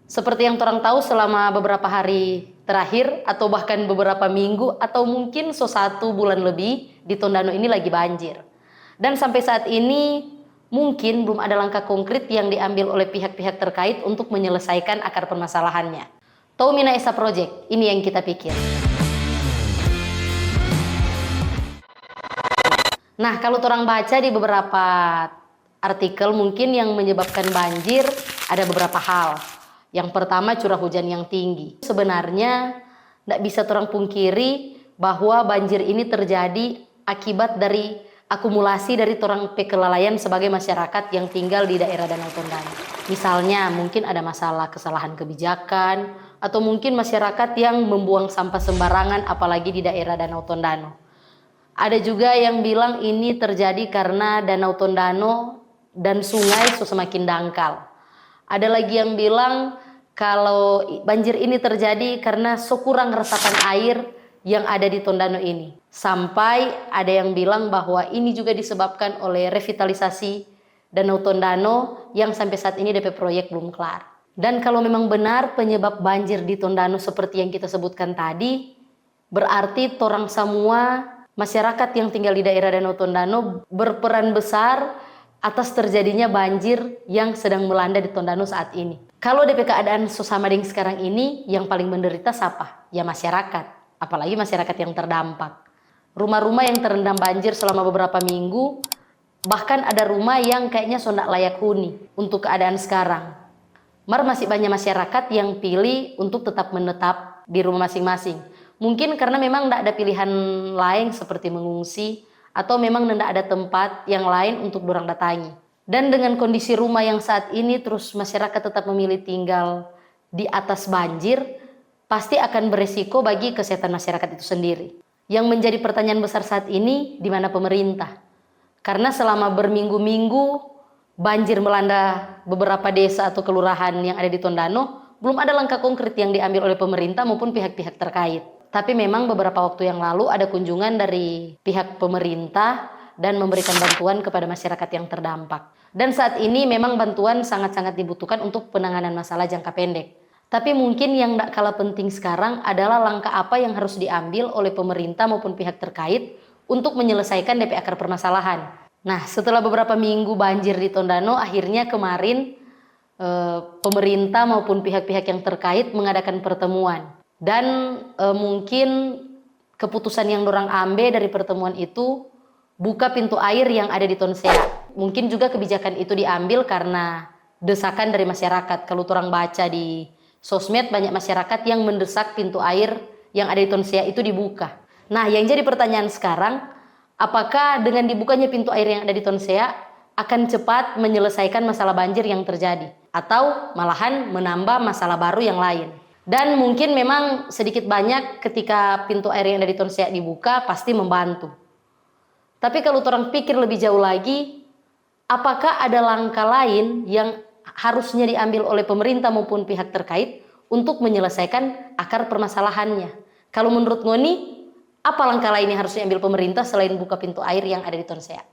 Seperti yang orang tahu selama beberapa hari terakhir atau bahkan beberapa minggu atau mungkin 1 bulan lebih di Tondano ini lagi banjir. Dan sampai saat ini mungkin belum ada langkah konkret yang diambil oleh pihak-pihak terkait untuk menyelesaikan akar permasalahannya. Tahu Mina Esa Project, ini yang kita pikir. Nah, kalau orang baca di beberapa artikel mungkin yang menyebabkan banjir ada beberapa hal. Yang pertama curah hujan yang tinggi. Sebenarnya tidak bisa orang pungkiri bahwa banjir ini terjadi akibat dari akumulasi dari orang kelalaian sebagai masyarakat yang tinggal di daerah Danau Tondano. Misalnya mungkin ada masalah kesalahan kebijakan atau mungkin masyarakat yang membuang sampah sembarangan apalagi di daerah Danau Tondano. Ada juga yang bilang ini terjadi karena Danau Tondano dan sungai semakin dangkal. Ada lagi yang bilang kalau banjir ini terjadi karena kurang resapan air yang ada di Tondano ini. Sampai ada yang bilang bahwa ini juga disebabkan oleh revitalisasi Danau Tondano yang sampai saat ini DP proyek belum kelar. Dan kalau memang benar penyebab banjir di Tondano seperti yang kita sebutkan tadi, berarti orang semua masyarakat yang tinggal di daerah Danau Tondano berperan besar atas terjadinya banjir yang sedang melanda di Tondano saat ini. Kalau DP keadaan Susamading sekarang ini yang paling menderita siapa? Ya masyarakat, apalagi masyarakat yang terdampak. Rumah-rumah yang terendam banjir selama beberapa minggu, bahkan ada rumah yang kayaknya sudah layak huni untuk keadaan sekarang. Masih banyak masyarakat yang pilih untuk tetap menetap di rumah masing-masing. Mungkin karena memang tidak ada pilihan lain seperti mengungsi atau memang tidak ada tempat yang lain untuk dorang datangi. Dan dengan kondisi rumah yang saat ini terus masyarakat tetap memilih tinggal di atas banjir, pasti akan beresiko bagi kesehatan masyarakat itu sendiri. Yang menjadi pertanyaan besar saat ini di mana pemerintah? Karena selama berminggu-minggu banjir melanda beberapa desa atau kelurahan yang ada di Tondano, belum ada langkah konkret yang diambil oleh pemerintah maupun pihak-pihak terkait. Tapi memang beberapa waktu yang lalu ada kunjungan dari pihak pemerintah dan memberikan bantuan kepada masyarakat yang terdampak. Dan saat ini memang bantuan sangat-sangat dibutuhkan untuk penanganan masalah jangka pendek. Tapi mungkin yang tidak kalah penting sekarang adalah langkah apa yang harus diambil oleh pemerintah maupun pihak terkait untuk menyelesaikan DP akar permasalahan. Nah, setelah beberapa minggu banjir di Tondano, akhirnya kemarin pemerintah maupun pihak-pihak yang terkait mengadakan pertemuan. Dan mungkin keputusan yang dorang ambil dari pertemuan itu buka pintu air yang ada di Tonsea. Mungkin juga kebijakan itu diambil karena desakan dari masyarakat. Kalau orang baca di sosmed banyak masyarakat yang mendesak pintu air yang ada di Tonsea itu dibuka. Nah, yang jadi pertanyaan sekarang, apakah dengan dibukanya pintu air yang ada di Tonsea akan cepat menyelesaikan masalah banjir yang terjadi atau malahan menambah masalah baru yang lain? Dan mungkin memang sedikit banyak ketika pintu air yang ada di Tonsea dibuka pasti membantu. Tapi kalau orang pikir lebih jauh lagi, apakah ada langkah lain yang harusnya diambil oleh pemerintah maupun pihak terkait untuk menyelesaikan akar permasalahannya? Kalau menurut Ngoni, apa langkah lain yang harus diambil pemerintah selain buka pintu air yang ada di Tonsea?